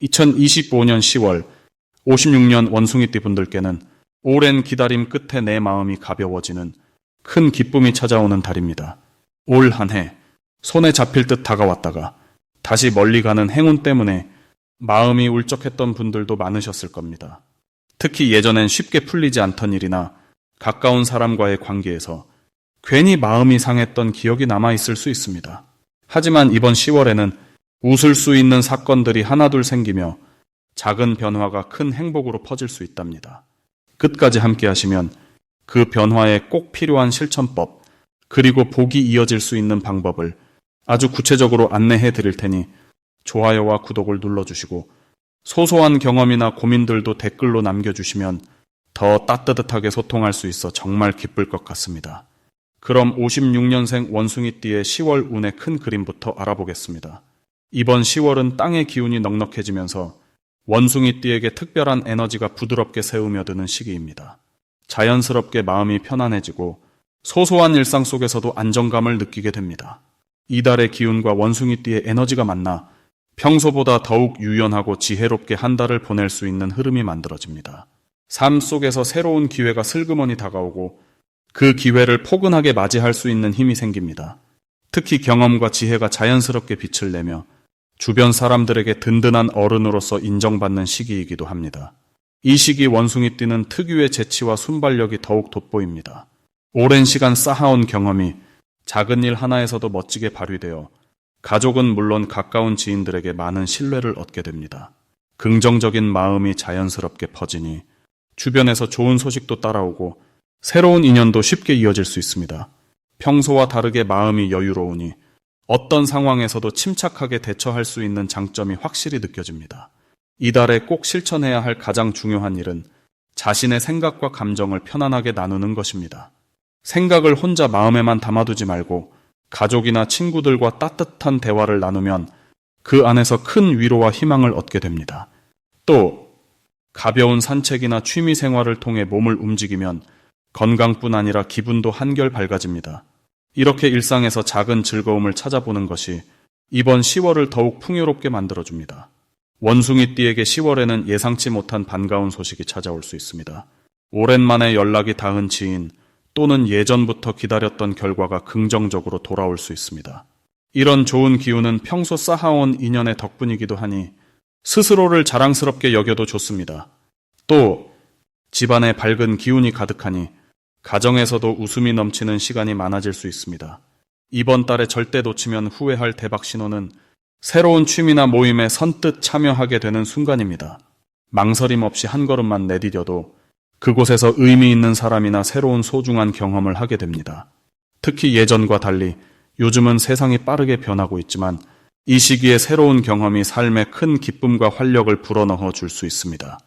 2025년 10월 56년 원숭이띠 분들께는 오랜 기다림 끝에 내 마음이 가벼워지는 큰 기쁨이 찾아오는 달입니다. 올 한 해 손에 잡힐 듯 다가왔다가 다시 멀리 가는 행운 때문에 마음이 울적했던 분들도 많으셨을 겁니다. 특히 예전엔 쉽게 풀리지 않던 일이나 가까운 사람과의 관계에서 괜히 마음이 상했던 기억이 남아있을 수 있습니다. 하지만 이번 10월에는 웃을 수 있는 사건들이 하나둘 생기며 작은 변화가 큰 행복으로 퍼질 수 있답니다. 끝까지 함께 하시면 그 변화에 꼭 필요한 실천법, 그리고 복이 이어질 수 있는 방법을 아주 구체적으로 안내해 드릴 테니 좋아요와 구독을 눌러주시고 소소한 경험이나 고민들도 댓글로 남겨주시면 더 따뜻하게 소통할 수 있어 정말 기쁠 것 같습니다. 그럼 56년생 원숭이띠의 10월 운의 큰 그림부터 알아보겠습니다. 이번 10월은 땅의 기운이 넉넉해지면서 원숭이띠에게 특별한 에너지가 부드럽게 새우며드는 시기입니다. 자연스럽게 마음이 편안해지고 소소한 일상 속에서도 안정감을 느끼게 됩니다. 이달의 기운과 원숭이띠의 에너지가 만나 평소보다 더욱 유연하고 지혜롭게 한 달을 보낼 수 있는 흐름이 만들어집니다. 삶 속에서 새로운 기회가 슬그머니 다가오고 그 기회를 포근하게 맞이할 수 있는 힘이 생깁니다. 특히 경험과 지혜가 자연스럽게 빛을 내며 주변 사람들에게 든든한 어른으로서 인정받는 시기이기도 합니다. 이 시기 원숭이띠는 특유의 재치와 순발력이 더욱 돋보입니다. 오랜 시간 쌓아온 경험이 작은 일 하나에서도 멋지게 발휘되어 가족은 물론 가까운 지인들에게 많은 신뢰를 얻게 됩니다. 긍정적인 마음이 자연스럽게 퍼지니 주변에서 좋은 소식도 따라오고 새로운 인연도 쉽게 이어질 수 있습니다. 평소와 다르게 마음이 여유로우니 어떤 상황에서도 침착하게 대처할 수 있는 장점이 확실히 느껴집니다. 이달에 꼭 실천해야 할 가장 중요한 일은 자신의 생각과 감정을 편안하게 나누는 것입니다. 생각을 혼자 마음에만 담아두지 말고 가족이나 친구들과 따뜻한 대화를 나누면 그 안에서 큰 위로와 희망을 얻게 됩니다. 또 가벼운 산책이나 취미 생활을 통해 몸을 움직이면 건강뿐 아니라 기분도 한결 밝아집니다. 이렇게 일상에서 작은 즐거움을 찾아보는 것이 이번 10월을 더욱 풍요롭게 만들어줍니다. 원숭이띠에게 10월에는 예상치 못한 반가운 소식이 찾아올 수 있습니다. 오랜만에 연락이 닿은 지인 또는 예전부터 기다렸던 결과가 긍정적으로 돌아올 수 있습니다. 이런 좋은 기운은 평소 쌓아온 인연의 덕분이기도 하니 스스로를 자랑스럽게 여겨도 좋습니다. 또 집안에 밝은 기운이 가득하니 가정에서도 웃음이 넘치는 시간이 많아질 수 있습니다. 이번 달에 절대 놓치면 후회할 대박 신호는 새로운 취미나 모임에 선뜻 참여하게 되는 순간입니다. 망설임 없이 한 걸음만 내디뎌도 그곳에서 의미 있는 사람이나 새로운 소중한 경험을 하게 됩니다. 특히 예전과 달리 요즘은 세상이 빠르게 변하고 있지만 이 시기에 새로운 경험이 삶에 큰 기쁨과 활력을 불어넣어 줄 수 있습니다.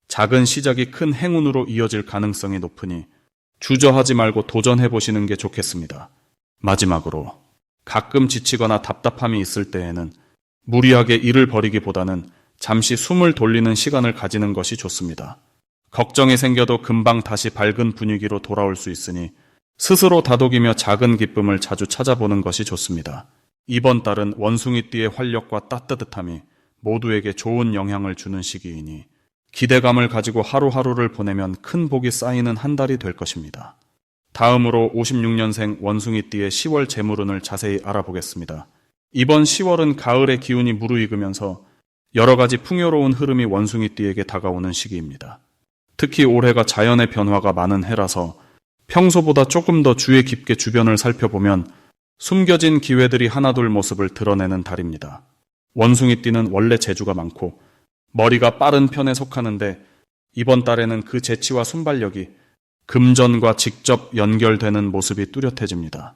작은 시작이 큰 행운으로 이어질 가능성이 높으니 주저하지 말고 도전해보시는 게 좋겠습니다. 마지막으로 가끔 지치거나 답답함이 있을 때에는 무리하게 일을 벌이기보다는 잠시 숨을 돌리는 시간을 가지는 것이 좋습니다. 걱정이 생겨도 금방 다시 밝은 분위기로 돌아올 수 있으니 스스로 다독이며 작은 기쁨을 자주 찾아보는 것이 좋습니다. 이번 달은 원숭이띠의 활력과 따뜻함이 모두에게 좋은 영향을 주는 시기이니 기대감을 가지고 하루하루를 보내면 큰 복이 쌓이는 한 달이 될 것입니다. 다음으로 56년생 원숭이띠의 10월 재물운을 자세히 알아보겠습니다. 이번 10월은 가을의 기운이 무르익으면서 여러 가지 풍요로운 흐름이 원숭이띠에게 다가오는 시기입니다. 특히 올해가 자연의 변화가 많은 해라서 평소보다 조금 더 주의 깊게 주변을 살펴보면 숨겨진 기회들이 하나둘 모습을 드러내는 달입니다. 원숭이띠는 원래 재주가 많고 머리가 빠른 편에 속하는데 이번 달에는 그 재치와 순발력이 금전과 직접 연결되는 모습이 뚜렷해집니다.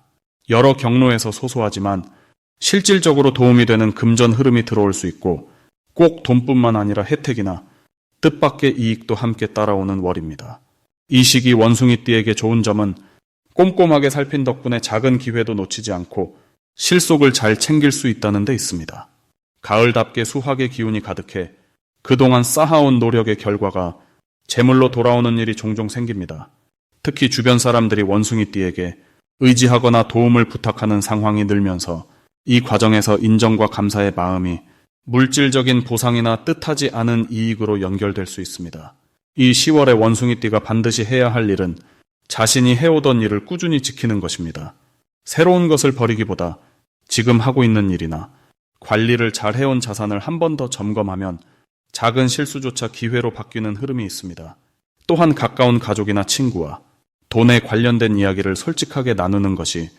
여러 경로에서 소소하지만 실질적으로 도움이 되는 금전 흐름이 들어올 수 있고 꼭 돈뿐만 아니라 혜택이나 뜻밖의 이익도 함께 따라오는 월입니다. 이 시기 원숭이띠에게 좋은 점은 꼼꼼하게 살핀 덕분에 작은 기회도 놓치지 않고 실속을 잘 챙길 수 있다는 데 있습니다. 가을답게 수확의 기운이 가득해 그동안 쌓아온 노력의 결과가 재물로 돌아오는 일이 종종 생깁니다. 특히 주변 사람들이 원숭이띠에게 의지하거나 도움을 부탁하는 상황이 늘면서 이 과정에서 인정과 감사의 마음이 물질적인 보상이나 뜻하지 않은 이익으로 연결될 수 있습니다. 이 10월의 원숭이띠가 반드시 해야 할 일은 자신이 해오던 일을 꾸준히 지키는 것입니다. 새로운 것을 버리기보다 지금 하고 있는 일이나 관리를 잘 해온 자산을 한 번 더 점검하면 작은 실수조차 기회로 바뀌는 흐름이 있습니다. 또한 가까운 가족이나 친구와 돈에 관련된 이야기를 솔직하게 나누는 것이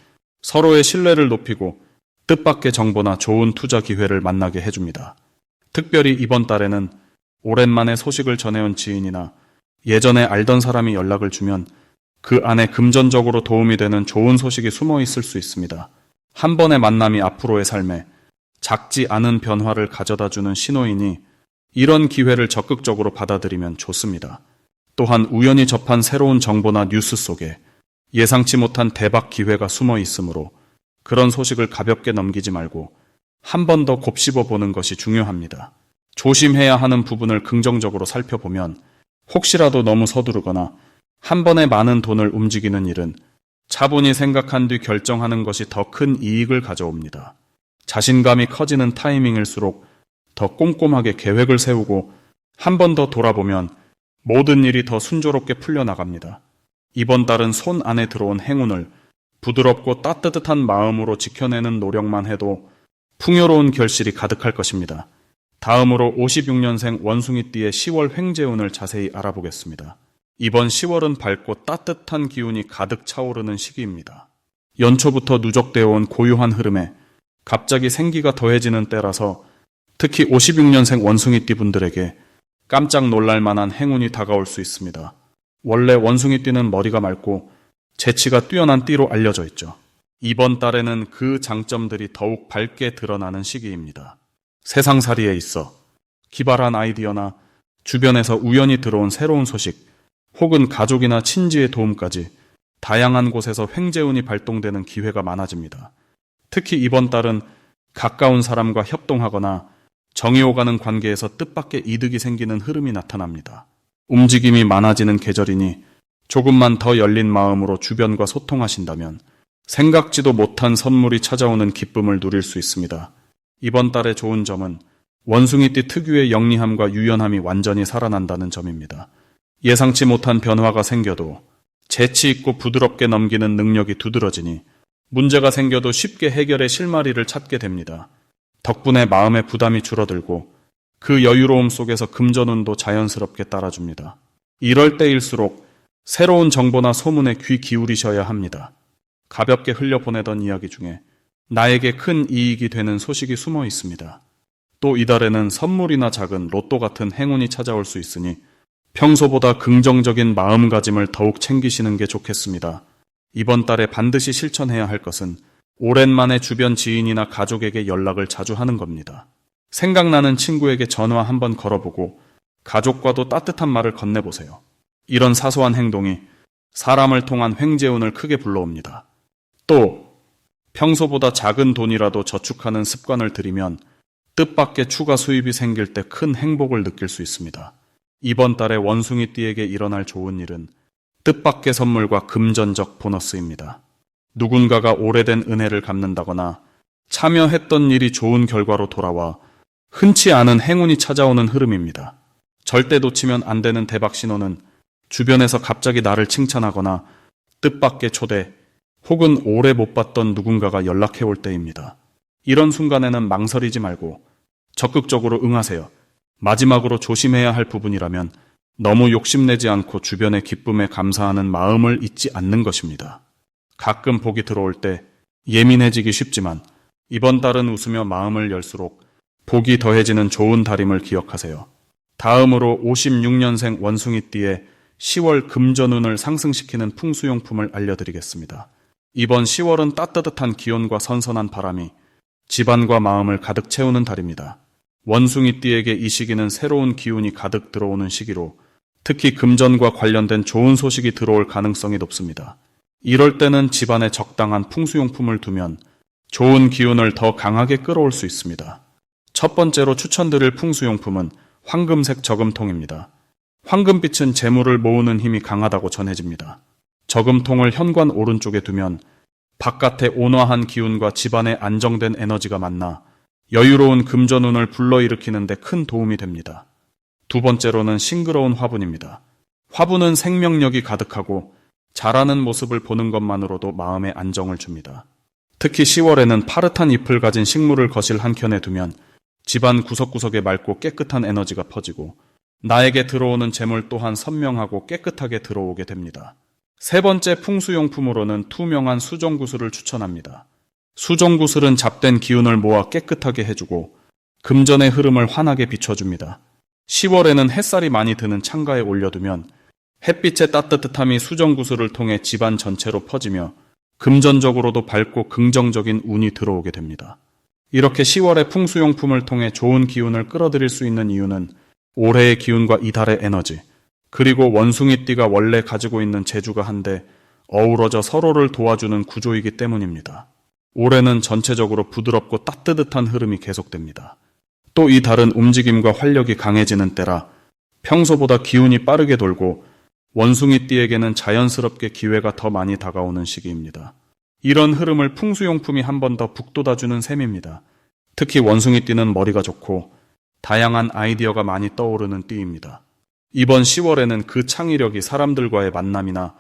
서로의 신뢰를 높이고 뜻밖의 정보나 좋은 투자 기회를 만나게 해줍니다. 특별히 이번 달에는 오랜만에 소식을 전해온 지인이나 예전에 알던 사람이 연락을 주면 그 안에 금전적으로 도움이 되는 좋은 소식이 숨어 있을 수 있습니다. 한 번의 만남이 앞으로의 삶에 작지 않은 변화를 가져다주는 신호이니 이런 기회를 적극적으로 받아들이면 좋습니다. 또한 우연히 접한 새로운 정보나 뉴스 속에 예상치 못한 대박 기회가 숨어 있으므로 그런 소식을 가볍게 넘기지 말고 한 번 더 곱씹어 보는 것이 중요합니다. 조심해야 하는 부분을 긍정적으로 살펴보면 혹시라도 너무 서두르거나 한 번에 많은 돈을 움직이는 일은 차분히 생각한 뒤 결정하는 것이 더 큰 이익을 가져옵니다. 자신감이 커지는 타이밍일수록 더 꼼꼼하게 계획을 세우고 한 번 더 돌아보면 모든 일이 더 순조롭게 풀려나갑니다. 이번 달은 손 안에 들어온 행운을 부드럽고 따뜻한 마음으로 지켜내는 노력만 해도 풍요로운 결실이 가득할 것입니다. 다음으로 56년생 원숭이띠의 10월 횡재운을 자세히 알아보겠습니다. 이번 10월은 밝고 따뜻한 기운이 가득 차오르는 시기입니다. 연초부터 누적되어 온 고요한 흐름에 갑자기 생기가 더해지는 때라서 특히 56년생 원숭이띠 분들에게 깜짝 놀랄 만한 행운이 다가올 수 있습니다. 원래 원숭이띠는 머리가 맑고 재치가 뛰어난 띠로 알려져 있죠. 이번 달에는 그 장점들이 더욱 밝게 드러나는 시기입니다. 세상살이에 있어 기발한 아이디어나 주변에서 우연히 들어온 새로운 소식, 혹은 가족이나 친지의 도움까지 다양한 곳에서 횡재운이 발동되는 기회가 많아집니다. 특히 이번 달은 가까운 사람과 협동하거나 정이 오가는 관계에서 뜻밖의 이득이 생기는 흐름이 나타납니다. 움직임이 많아지는 계절이니 조금만 더 열린 마음으로 주변과 소통하신다면 생각지도 못한 선물이 찾아오는 기쁨을 누릴 수 있습니다. 이번 달의 좋은 점은 원숭이띠 특유의 영리함과 유연함이 완전히 살아난다는 점입니다. 예상치 못한 변화가 생겨도 재치 있고 부드럽게 넘기는 능력이 두드러지니 문제가 생겨도 쉽게 해결의 실마리를 찾게 됩니다. 덕분에 마음의 부담이 줄어들고 그 여유로움 속에서 금전운도 자연스럽게 따라줍니다. 이럴 때일수록 새로운 정보나 소문에 귀 기울이셔야 합니다. 가볍게 흘려보내던 이야기 중에 나에게 큰 이익이 되는 소식이 숨어 있습니다. 또 이달에는 선물이나 작은 로또 같은 행운이 찾아올 수 있으니 평소보다 긍정적인 마음가짐을 더욱 챙기시는 게 좋겠습니다. 이번 달에 반드시 실천해야 할 것은 오랜만에 주변 지인이나 가족에게 연락을 자주 하는 겁니다. 생각나는 친구에게 전화 한번 걸어보고 가족과도 따뜻한 말을 건네보세요. 이런 사소한 행동이 사람을 통한 횡재운을 크게 불러옵니다. 또 평소보다 작은 돈이라도 저축하는 습관을 들이면 뜻밖의 추가 수입이 생길 때 큰 행복을 느낄 수 있습니다. 이번 달에 원숭이띠에게 일어날 좋은 일은 뜻밖의 선물과 금전적 보너스입니다. 누군가가 오래된 은혜를 갚는다거나 참여했던 일이 좋은 결과로 돌아와 흔치 않은 행운이 찾아오는 흐름입니다. 절대 놓치면 안 되는 대박 신호는 주변에서 갑자기 나를 칭찬하거나 뜻밖의 초대 혹은 오래 못 봤던 누군가가 연락해올 때입니다. 이런 순간에는 망설이지 말고 적극적으로 응하세요. 마지막으로 조심해야 할 부분이라면 너무 욕심내지 않고 주변의 기쁨에 감사하는 마음을 잊지 않는 것입니다. 가끔 복이 들어올 때 예민해지기 쉽지만 이번 달은 웃으며 마음을 열수록 복이 더해지는 좋은 달임을 기억하세요. 다음으로 56년생 원숭이띠의 10월 금전운을 상승시키는 풍수용품을 알려드리겠습니다. 이번 10월은 따뜻한 기온과 선선한 바람이 집안과 마음을 가득 채우는 달입니다. 원숭이띠에게 이 시기는 새로운 기운이 가득 들어오는 시기로 특히 금전과 관련된 좋은 소식이 들어올 가능성이 높습니다. 이럴 때는 집안에 적당한 풍수용품을 두면 좋은 기운을 더 강하게 끌어올 수 있습니다. 첫 번째로 추천드릴 풍수용품은 황금색 저금통입니다. 황금빛은 재물을 모으는 힘이 강하다고 전해집니다. 저금통을 현관 오른쪽에 두면 바깥의 온화한 기운과 집안의 안정된 에너지가 만나 여유로운 금전운을 불러일으키는 데 큰 도움이 됩니다. 두 번째로는 싱그러운 화분입니다. 화분은 생명력이 가득하고 자라는 모습을 보는 것만으로도 마음에 안정을 줍니다. 특히 10월에는 파릇한 잎을 가진 식물을 거실 한켠에 두면 집안 구석구석에 맑고 깨끗한 에너지가 퍼지고 나에게 들어오는 재물 또한 선명하고 깨끗하게 들어오게 됩니다. 세 번째 풍수용품으로는 투명한 수정구슬을 추천합니다. 수정구슬은 잡된 기운을 모아 깨끗하게 해주고 금전의 흐름을 환하게 비춰줍니다. 10월에는 햇살이 많이 드는 창가에 올려두면 햇빛의 따뜻함이 수정구슬을 통해 집안 전체로 퍼지며 금전적으로도 밝고 긍정적인 운이 들어오게 됩니다. 이렇게 10월의 풍수용품을 통해 좋은 기운을 끌어들일 수 있는 이유는 올해의 기운과 이달의 에너지, 그리고 원숭이띠가 원래 가지고 있는 재주가 한데 어우러져 서로를 도와주는 구조이기 때문입니다. 올해는 전체적으로 부드럽고 따뜻한 흐름이 계속됩니다. 또 이 달은 움직임과 활력이 강해지는 때라 평소보다 기운이 빠르게 돌고 원숭이띠에게는 자연스럽게 기회가 더 많이 다가오는 시기입니다. 이런 흐름을 풍수용품이 한 번 더 북돋아주는 셈입니다. 특히 원숭이띠는 머리가 좋고 다양한 아이디어가 많이 떠오르는 띠입니다. 이번 10월에는 그 창의력이 사람들과의 만남이나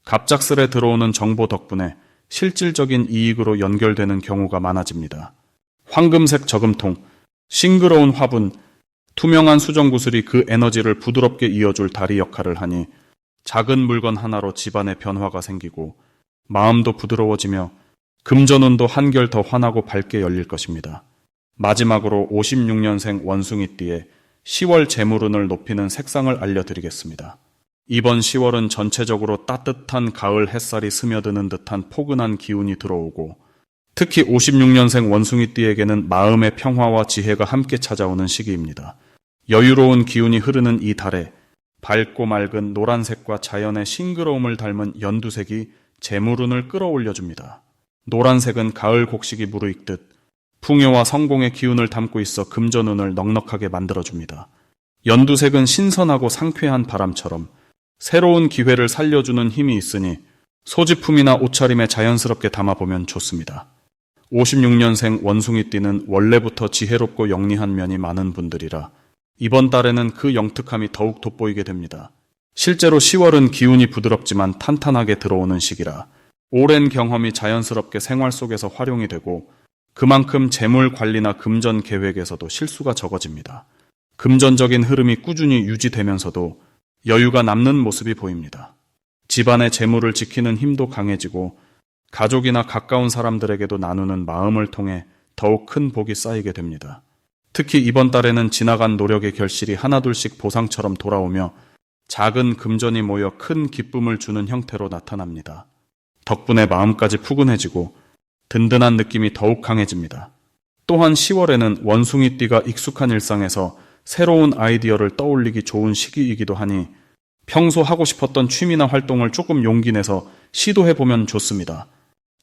갑작스레 들어오는 정보 덕분에 실질적인 이익으로 연결되는 경우가 많아집니다. 황금색 저금통, 싱그러운 화분, 투명한 수정구슬이 그 에너지를 부드럽게 이어줄 다리 역할을 하니 작은 물건 하나로 집안에 변화가 생기고 마음도 부드러워지며 금전운도 한결 더 환하고 밝게 열릴 것입니다. 마지막으로 56년생 원숭이띠의 10월 재물운을 높이는 색상을 알려드리겠습니다. 이번 10월은 전체적으로 따뜻한 가을 햇살이 스며드는 듯한 포근한 기운이 들어오고 특히 56년생 원숭이띠에게는 마음의 평화와 지혜가 함께 찾아오는 시기입니다. 여유로운 기운이 흐르는 이 달에 밝고 맑은 노란색과 자연의 싱그러움을 닮은 연두색이 재물운을 끌어올려줍니다. 노란색은 가을 곡식이 무르익듯 풍요와 성공의 기운을 담고 있어 금전운을 넉넉하게 만들어줍니다. 연두색은 신선하고 상쾌한 바람처럼 새로운 기회를 살려주는 힘이 있으니 소지품이나 옷차림에 자연스럽게 담아보면 좋습니다. 56년생 원숭이띠는 원래부터 지혜롭고 영리한 면이 많은 분들이라 이번 달에는 그 영특함이 더욱 돋보이게 됩니다. 실제로 10월은 기운이 부드럽지만 탄탄하게 들어오는 시기라 오랜 경험이 자연스럽게 생활 속에서 활용이 되고 그만큼 재물 관리나 금전 계획에서도 실수가 적어집니다. 금전적인 흐름이 꾸준히 유지되면서도 여유가 남는 모습이 보입니다. 집안의 재물을 지키는 힘도 강해지고 가족이나 가까운 사람들에게도 나누는 마음을 통해 더욱 큰 복이 쌓이게 됩니다. 특히 이번 달에는 지나간 노력의 결실이 하나둘씩 보상처럼 돌아오며 작은 금전이 모여 큰 기쁨을 주는 형태로 나타납니다. 덕분에 마음까지 푸근해지고 든든한 느낌이 더욱 강해집니다. 또한 10월에는 원숭이띠가 익숙한 일상에서 새로운 아이디어를 떠올리기 좋은 시기이기도 하니 평소 하고 싶었던 취미나 활동을 조금 용기 내서 시도해보면 좋습니다.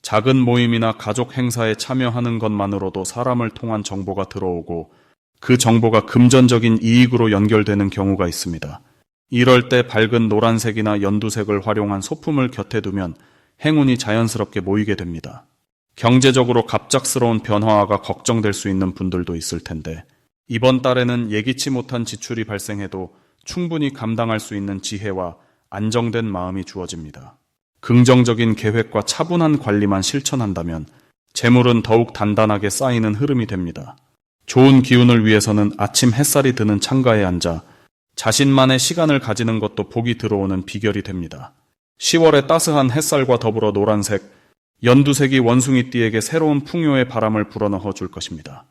작은 모임이나 가족 행사에 참여하는 것만으로도 사람을 통한 정보가 들어오고 그 정보가 금전적인 이익으로 연결되는 경우가 있습니다. 이럴 때 밝은 노란색이나 연두색을 활용한 소품을 곁에 두면 행운이 자연스럽게 모이게 됩니다. 경제적으로 갑작스러운 변화가 걱정될 수 있는 분들도 있을 텐데 이번 달에는 예기치 못한 지출이 발생해도 충분히 감당할 수 있는 지혜와 안정된 마음이 주어집니다. 긍정적인 계획과 차분한 관리만 실천한다면 재물은 더욱 단단하게 쌓이는 흐름이 됩니다. 좋은 기운을 위해서는 아침 햇살이 드는 창가에 앉아 자신만의 시간을 가지는 것도 복이 들어오는 비결이 됩니다. 10월의 따스한 햇살과 더불어 노란색, 연두색이 원숭이띠에게 새로운 풍요의 바람을 불어넣어 줄 것입니다.